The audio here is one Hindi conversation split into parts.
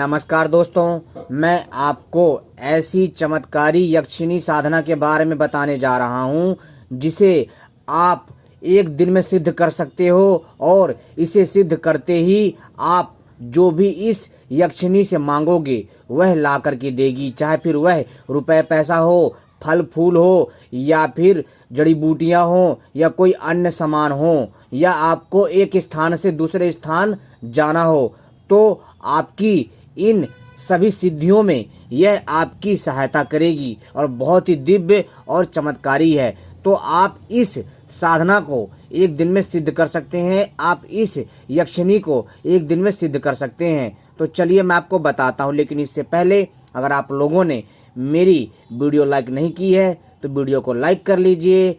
नमस्कार दोस्तों, मैं आपको ऐसी चमत्कारी यक्षिणी साधना के बारे में बताने जा रहा हूँ जिसे आप एक दिन में सिद्ध कर सकते हो और इसे सिद्ध करते ही आप जो भी इस यक्षिणी से मांगोगे वह ला करके देगी। चाहे फिर वह रुपए पैसा हो, फल फूल हो, या फिर जड़ी बूटियां हो, या कोई अन्य सामान हो, या आपको एक स्थान से दूसरे स्थान जाना हो, तो आपकी इन सभी सिद्धियों में यह आपकी सहायता करेगी और बहुत ही दिव्य और चमत्कारी है। तो आप इस साधना को एक दिन में सिद्ध कर सकते हैं, आप इस यक्षिणी को एक दिन में सिद्ध कर सकते हैं। तो चलिए मैं आपको बताता हूँ, लेकिन इससे पहले अगर आप लोगों ने मेरी वीडियो लाइक नहीं की है तो वीडियो को लाइक कर लीजिए,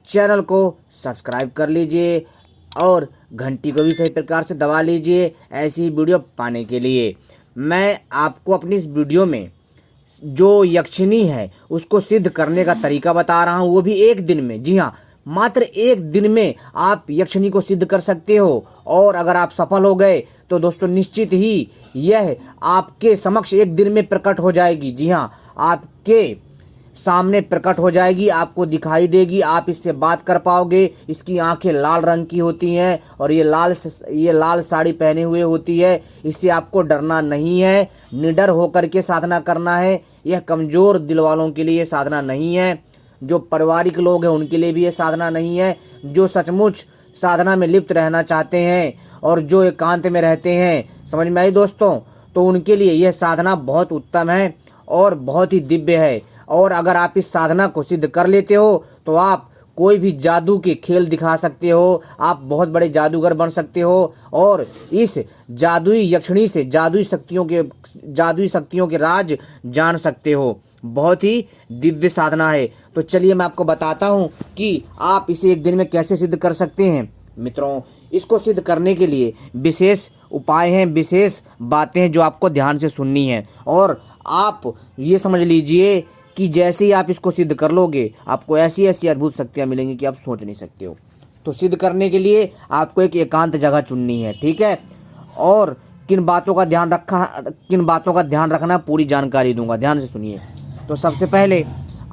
चैनल को सब्सक्राइब कर लीजिए और घंटी को भी सही प्रकार से दबा लीजिए ऐसी वीडियो पाने के लिए। मैं आपको अपनी इस वीडियो में जो यक्षिणी है उसको सिद्ध करने का तरीका बता रहा हूँ, वो भी एक दिन में। जी हाँ, मात्र एक दिन में आप यक्षिणी को सिद्ध कर सकते हो। और अगर आप सफल हो गए तो दोस्तों निश्चित ही यह आपके समक्ष एक दिन में प्रकट हो जाएगी। जी हाँ, आपके सामने प्रकट हो जाएगी, आपको दिखाई देगी, आप इससे बात कर पाओगे। इसकी आंखें लाल रंग की होती हैं और ये लाल साड़ी पहने हुए होती है। इससे आपको डरना नहीं है, निडर होकर के साधना करना है। यह कमजोर दिल वालों के लिए साधना नहीं है, जो पारिवारिक लोग हैं उनके लिए भी यह साधना नहीं है। जो सचमुच साधना में लिप्त रहना चाहते हैं और जो एकांत में रहते हैं, समझ में आई दोस्तों, तो उनके लिए यह साधना बहुत उत्तम है और बहुत ही दिव्य है। और अगर आप इस साधना को सिद्ध कर लेते हो तो आप कोई भी जादू के खेल दिखा सकते हो, आप बहुत बड़े जादूगर बन सकते हो और इस जादुई यक्षिणी से जादुई शक्तियों के राज जान सकते हो। बहुत ही दिव्य साधना है। तो चलिए मैं आपको बताता हूँ कि आप इसे एक दिन में कैसे सिद्ध कर सकते हैं। मित्रों, इसको सिद्ध करने के लिए विशेष उपाय हैं, विशेष बातें हैं जो आपको ध्यान से सुननी है। और आप ये समझ लीजिए कि जैसे ही आप इसको सिद्ध कर लोगे आपको ऐसी ऐसी अद्भुत शक्तियाँ मिलेंगी कि आप सोच नहीं सकते हो। तो सिद्ध करने के लिए आपको एक एकांत जगह चुननी है, ठीक है। और किन बातों का ध्यान रखना पूरी जानकारी दूंगा, ध्यान से सुनिए। तो सबसे पहले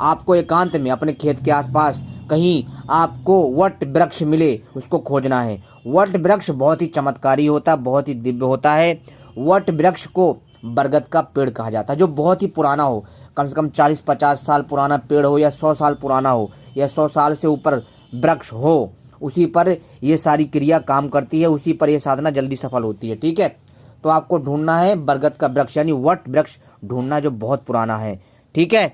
आपको एकांत में अपने खेत के आसपास कहीं आपको वट वृक्ष मिले उसको खोजना है। वट वृक्ष बहुत ही चमत्कारी होता है, बहुत ही दिव्य होता है। वट वृक्ष को बरगद का पेड़ कहा जाता है, जो बहुत ही पुराना हो, कम से कम 40-50 साल पुराना पेड़ हो या 100 साल पुराना हो या 100 साल से ऊपर वृक्ष हो, उसी पर ये सारी क्रिया काम करती है, उसी पर यह साधना जल्दी सफल होती है, ठीक है। तो आपको ढूंढना है बरगद का वृक्ष यानी वट वृक्ष ढूंढना जो बहुत पुराना है, ठीक है।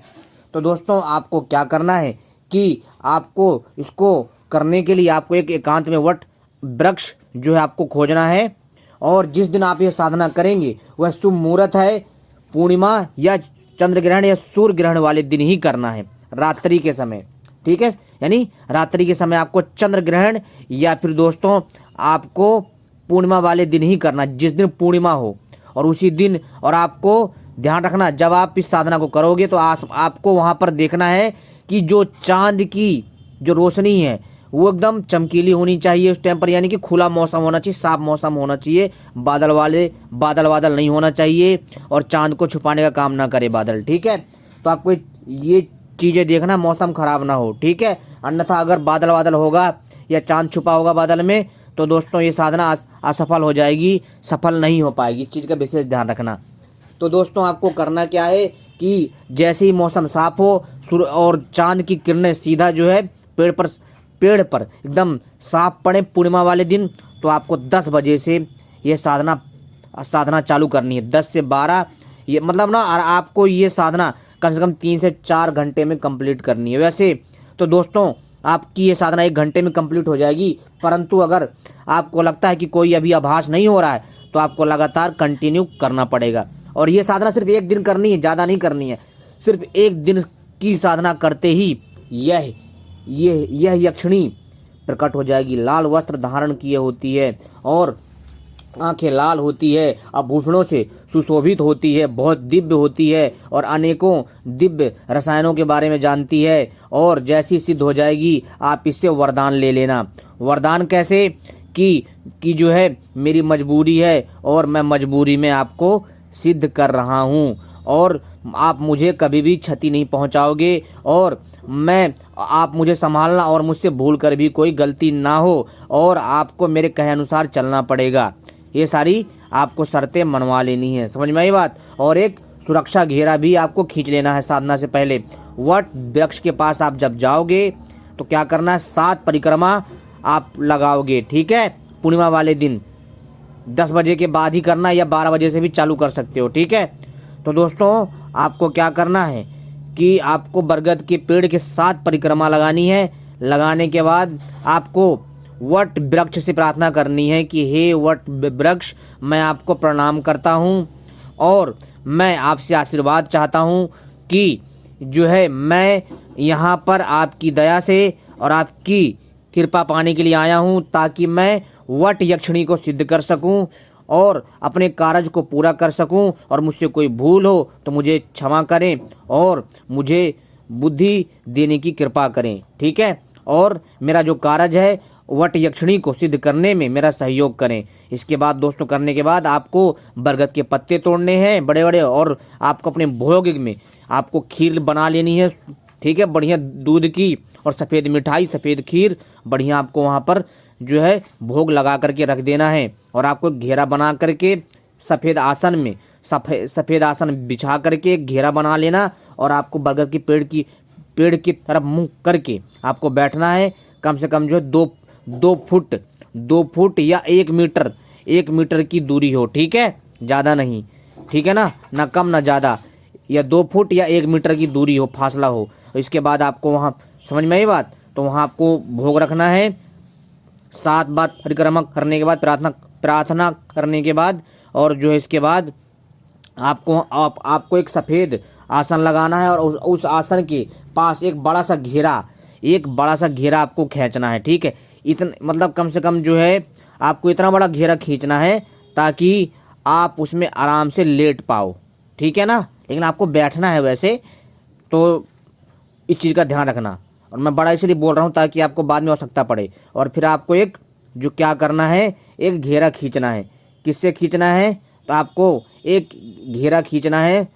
तो दोस्तों आपको क्या करना है कि आपको इसको करने के लिए आपको एक एकांत में वट वृक्ष जो है आपको खोजना है। और जिस दिन आप ये साधना करेंगे वह शुभ मुहूर्त है, पूर्णिमा या चंद्र ग्रहण या सूर्य ग्रहण वाले दिन ही करना है, रात्रि के समय, ठीक है। यानी रात्रि के समय आपको चंद्र ग्रहण या फिर दोस्तों आपको पूर्णिमा वाले दिन ही करना, जिस दिन पूर्णिमा हो और उसी दिन। और आपको ध्यान रखना जब आप इस साधना को करोगे तो आपको वहां पर देखना है कि जो चांद की जो रोशनी है वो एकदम चमकीली होनी चाहिए उस टाइम पर, यानी कि खुला मौसम होना चाहिए, साफ मौसम होना चाहिए, बादल नहीं होना चाहिए और चांद को छुपाने का काम ना करे बादल, ठीक है। तो आपको ये चीज़ें देखना, मौसम खराब ना हो, ठीक है। अन्यथा अगर बादल होगा या चांद छुपा होगा बादल में तो दोस्तों ये साधना असफल हो जाएगी, सफल नहीं हो पाएगी। इस चीज़ का विशेष ध्यान रखना। तो दोस्तों आपको करना क्या है कि जैसे ही मौसम साफ हो और चांद की किरणें सीधा जो है पेड़ पर एकदम साफ पड़े पूर्णिमा वाले दिन, तो आपको 10 बजे से ये साधना चालू करनी है। 10 से 12 ये मतलब ना आपको ये साधना कम से कम 3 से 4 घंटे में कंप्लीट करनी है। वैसे तो दोस्तों आपकी ये साधना 1 घंटे में कंप्लीट हो जाएगी, परंतु अगर आपको लगता है कि कोई अभी आभास नहीं हो रहा है तो आपको लगातार कंटिन्यू करना पड़ेगा। और ये साधना सिर्फ एक दिन करनी है, ज़्यादा नहीं करनी है। सिर्फ एक दिन की साधना करते ही यह यक्षिणी प्रकट हो जाएगी। लाल वस्त्र धारण किए होती है और आंखें लाल होती है, आभूषणों से सुशोभित होती है, बहुत दिव्य होती है और अनेकों दिव्य रसायनों के बारे में जानती है। और जैसी सिद्ध हो जाएगी आप इससे वरदान ले लेना। वरदान कैसे कि जो है मेरी मजबूरी है और मैं मजबूरी में आपको सिद्ध कर रहा हूँ और आप मुझे कभी भी क्षति नहीं पहुँचाओगे और आप मुझे संभालना और मुझसे भूल कर भी कोई गलती ना हो और आपको मेरे कहे अनुसार चलना पड़ेगा। ये सारी आपको शर्तें मनवा लेनी है, समझ में आई बात। और एक सुरक्षा घेरा भी आपको खींच लेना है साधना से पहले। वट वृक्ष के पास आप जब जाओगे तो क्या करना है, 7 परिक्रमा आप लगाओगे, ठीक है। पूर्णिमा वाले दिन 10 बजे के बाद ही करना है या 12 बजे से भी चालू कर सकते हो, ठीक है। तो दोस्तों आपको क्या करना है कि आपको बरगद के पेड़ के 7 परिक्रमा लगानी है। लगाने के बाद आपको वट वृक्ष से प्रार्थना करनी है कि हे वट वृक्ष, मैं आपको प्रणाम करता हूँ और मैं आपसे आशीर्वाद चाहता हूँ कि जो है मैं यहाँ पर आपकी दया से और आपकी कृपा पाने के लिए आया हूँ ताकि मैं वट यक्षिणी को सिद्ध कर सकूँ और अपने कार्य को पूरा कर सकूं और मुझसे कोई भूल हो तो मुझे क्षमा करें और मुझे बुद्धि देने की कृपा करें, ठीक है। और मेरा जो कार्य है वट यक्षिणी को सिद्ध करने में मेरा सहयोग करें। इसके बाद दोस्तों करने के बाद आपको बरगद के पत्ते तोड़ने हैं बड़े बड़े और आपको अपने भोग में आपको खीर बना लेनी है, ठीक है। बढ़िया दूध की और सफ़ेद मिठाई, सफ़ेद खीर बढ़िया आपको वहाँ पर जो है भोग लगा करके रख देना है। और आपको घेरा बना करके सफ़ेद आसन में सफ़ेद आसन बिछा करके एक घेरा बना लेना और आपको बरगद के पेड़ की तरफ मुंह करके आपको बैठना है। कम से कम जो है 2 फुट या 1 मीटर की दूरी हो, ठीक है, ज़्यादा नहीं, ठीक है ना कम ना ज़्यादा, या 2 फुट या 1 मीटर की दूरी हो, फासला हो। इसके बाद आपको वहाँ समझ में आई बात, तो वहाँ आपको भोग रखना है। 7 बार परिक्रमा करने के बाद प्रार्थना करने के बाद और जो है इसके बाद आपको एक सफ़ेद आसन लगाना है और उस आसन के पास एक बड़ा सा घेरा आपको खींचना है, ठीक है। इतना मतलब कम से कम जो है आपको इतना बड़ा घेरा खींचना है ताकि आप उसमें आराम से लेट पाओ, ठीक है ना। लेकिन आपको बैठना है वैसे, तो इस चीज़ का ध्यान रखना। और मैं बड़ा इसलिए बोल रहा हूँ ताकि आपको बाद में आवश्यकता पड़े। और फिर आपको एक जो क्या करना है, एक घेरा खींचना है। किससे खींचना है, तो आपको एक घेरा खींचना है।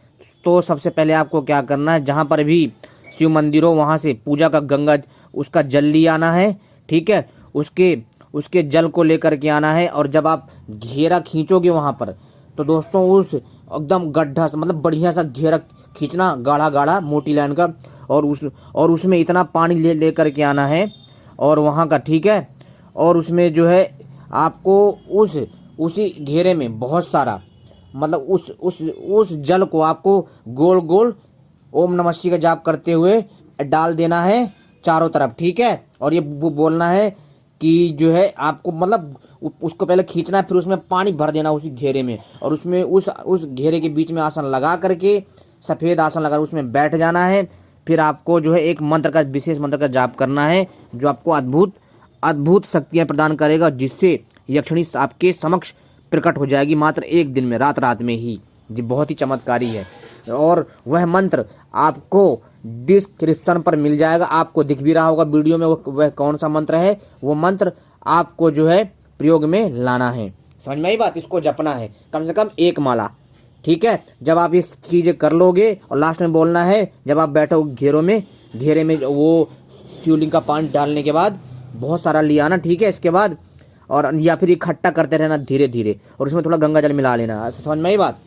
तो सबसे पहले आपको क्या करना है, जहाँ पर भी शिव मंदिर हो वहाँ से पूजा का गंगा उसका जल ले आना है, ठीक है। उसके जल को लेकर के आना है। और जब आप घेरा खींचोगे वहाँ पर तो दोस्तों उस एकदम गड्ढा मतलब बढ़िया सा घेरा खींचना, गाढ़ा मोटी लाइन का, और उसमें इतना पानी ले करके आना है और वहाँ का, ठीक है। और उसमें जो है आपको उसी घेरे में बहुत सारा मतलब उस जल को आपको गोल गोल ओम नमः शिवाय का जाप करते हुए डाल देना है चारों तरफ, ठीक है। और ये बोलना है कि जो है आपको मतलब उसको पहले खींचना है, फिर उसमें पानी भर देना उसी घेरे में, और उसमें उस घेरे के बीच में आसन लगा करके सफ़ेद आसन लगा उसमें बैठ जाना है। फिर आपको जो है एक विशेष मंत्र का जाप करना है जो आपको अद्भुत शक्तियाँ प्रदान करेगा, जिससे यक्षिणी आपके समक्ष प्रकट हो जाएगी मात्र 1 दिन में, रात में ही। जी बहुत ही चमत्कारी है। और वह मंत्र आपको डिस्क्रिप्शन पर मिल जाएगा, आपको दिख भी रहा होगा वीडियो में वह कौन सा मंत्र है। वो मंत्र आपको जो है प्रयोग में लाना है, समझ में आई बात। इसको जपना है कम से कम 1 माला, ठीक है। जब आप ये चीज़ें कर लोगे और लास्ट में बोलना है, जब आप बैठो घेरे में वो शिवलिंग का पानी डालने के बाद बहुत सारा लिया ना, ठीक है। इसके बाद और या फिर इकट्ठा करते रहना धीरे धीरे, और उसमें थोड़ा गंगा जल मिला लेना, समझ में आई बात।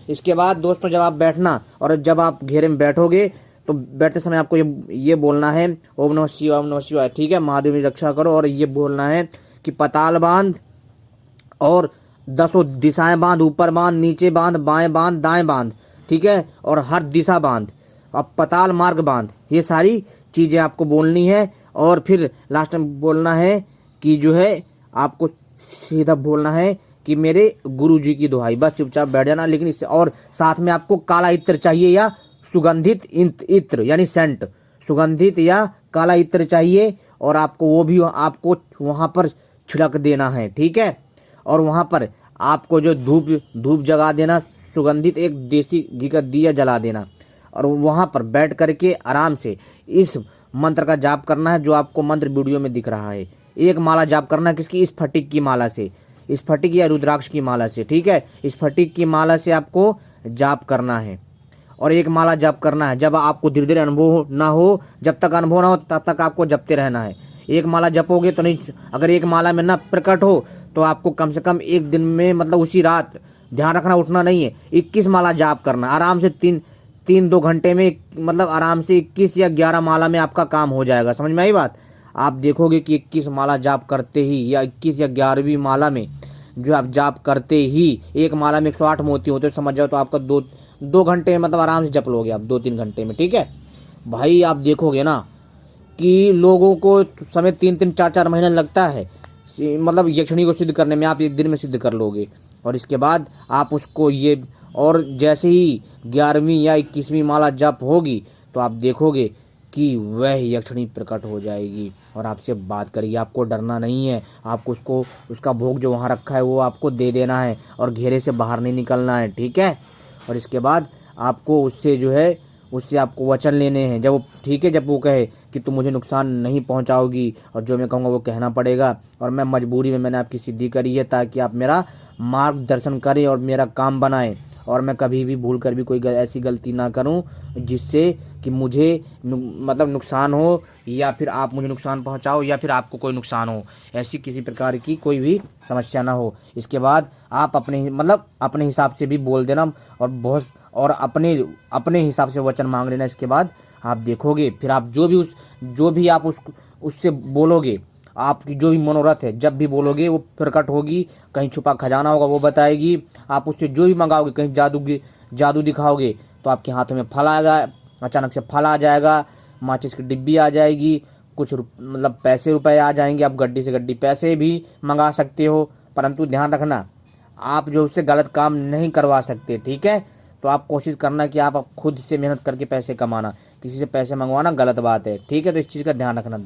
इसके बाद दोस्तों जब आप बैठना और जब आप घेरे में बैठोगे तो बैठते समय आपको ये बोलना है ओम नमः शिवाय, ठीक है। महादेव की रक्षा करो। और ये बोलना है कि पताल बांध और 10 दिशाएं बांध, ऊपर बांध, नीचे बांध, बाएं बांध, दाएं बांध, ठीक है। और हर दिशा बांध, अब पताल मार्ग बांध, ये सारी चीज़ें आपको बोलनी है। और फिर लास्ट में बोलना है कि जो है आपको सीधा बोलना है कि मेरे गुरु जी की दुहाई, बस चुपचाप बैठ जाना। लेकिन इससे और साथ में आपको काला इत्र चाहिए या सुगंधित इत्र यानी सेंट, सुगंधित या काला इत्र चाहिए, और आपको वो भी आपको वहाँ पर छिड़क देना है, ठीक है। और वहाँ पर आपको जो धूप जगा देना, सुगंधित एक देसी घी का दिया जला देना, और वहाँ पर बैठ करके आराम से इस मंत्र का जाप करना है जो आपको मंत्र वीडियो में दिख रहा है। 1 माला जाप करना है किसकी, इस फटिक की माला से, स्फटिक या रुद्राक्ष की माला से। ठीक है, स्फटिक की माला से आपको जाप करना है और एक माला जप करना है। जब आपको धीरे धीरे अनुभव ना हो, जब तक अनुभव ना हो तब तक आपको जपते रहना है। एक माला जपोगे तो नहीं, अगर एक माला में ना प्रकट हो तो आपको कम से कम एक दिन में, मतलब उसी रात, ध्यान रखना उठना नहीं है, 21 माला जाप करना आराम से। 3-2 घंटे में, मतलब आराम से 21 या 11 माला में आपका काम हो जाएगा। समझ में आई बात? आप देखोगे कि 21 माला जाप करते ही, या 21 या 11वीं माला में जो आप जाप करते ही, एक माला में 108 मोती होते, समझ जाओ तो आपका 2 घंटे में, मतलब आराम से जप लोगे आप 2-3 घंटे में। ठीक है भाई, आप देखोगे ना कि लोगों को समय 3-3, 4-4 महीने लगता है मतलब यक्षिणी को सिद्ध करने में, आप एक दिन में सिद्ध कर लोगे। और इसके बाद आप उसको ये, और जैसे ही 11वीं या 21वीं माला जप होगी तो आप देखोगे कि वह यक्षिणी प्रकट हो जाएगी और आपसे बात करेगी। आपको डरना नहीं है, आपको उसका भोग जो वहाँ रखा है वो आपको दे देना है और घेरे से बाहर नहीं निकलना है। ठीक है, और इसके बाद आपको उससे जो है, उससे आपको वचन लेने हैं। जब वो, ठीक है, जब वो कहे कि तुम मुझे नुकसान नहीं पहुंचाओगी और जो मैं कहूँगा वो कहना पड़ेगा, और मैं मजबूरी में मैंने आपकी सिद्धि करी है ताकि आप मेरा मार्गदर्शन करें और मेरा काम बनाएं, और मैं कभी भी भूल कर भी कोई ऐसी गलती ना करूं जिससे कि मुझे मतलब नुकसान हो, या फिर आप मुझे नुकसान पहुंचाओ, या फिर आपको कोई नुकसान हो, ऐसी किसी प्रकार की कोई भी समस्या ना हो। इसके बाद आप अपने हिसाब से भी बोल देना और अपने हिसाब से वचन मांग लेना। इसके बाद आप देखोगे, फिर आप जो भी आप उससे बोलोगे, आपकी जो भी मनोरथ है, जब भी बोलोगे वो प्रकट होगी। कहीं छुपा खजाना होगा वो बताएगी। आप उससे जो भी मंगाओगे, कहीं जादू दिखाओगे तो आपके हाथों में फल आएगा, अचानक से फल आ जाएगा, माचिस की डिब्बी आ जाएगी, कुछ मतलब पैसे रुपए आ जाएंगे। आप गड्डी से गड्डी पैसे भी मंगा सकते हो, परंतु ध्यान रखना आप जो उससे गलत काम नहीं करवा सकते। ठीक है, तो आप कोशिश करना कि आप खुद से मेहनत करके पैसे कमाना, किसी से पैसे मंगवाना गलत बात है। ठीक है, तो इस चीज़ का ध्यान रखना।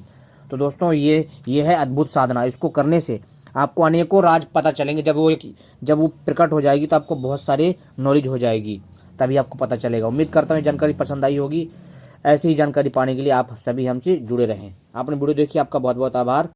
तो दोस्तों, ये है अद्भुत साधना। इसको करने से आपको अनेकों राज पता चलेंगे। जब वो प्रकट हो जाएगी तो आपको बहुत सारे नॉलेज हो जाएगी, तभी आपको पता चलेगा। उम्मीद करता हूँ जानकारी पसंद आई होगी। ऐसी ही जानकारी पाने के लिए आप सभी हमसे जुड़े रहें। आपने वीडियो देखी, आपका बहुत बहुत आभार।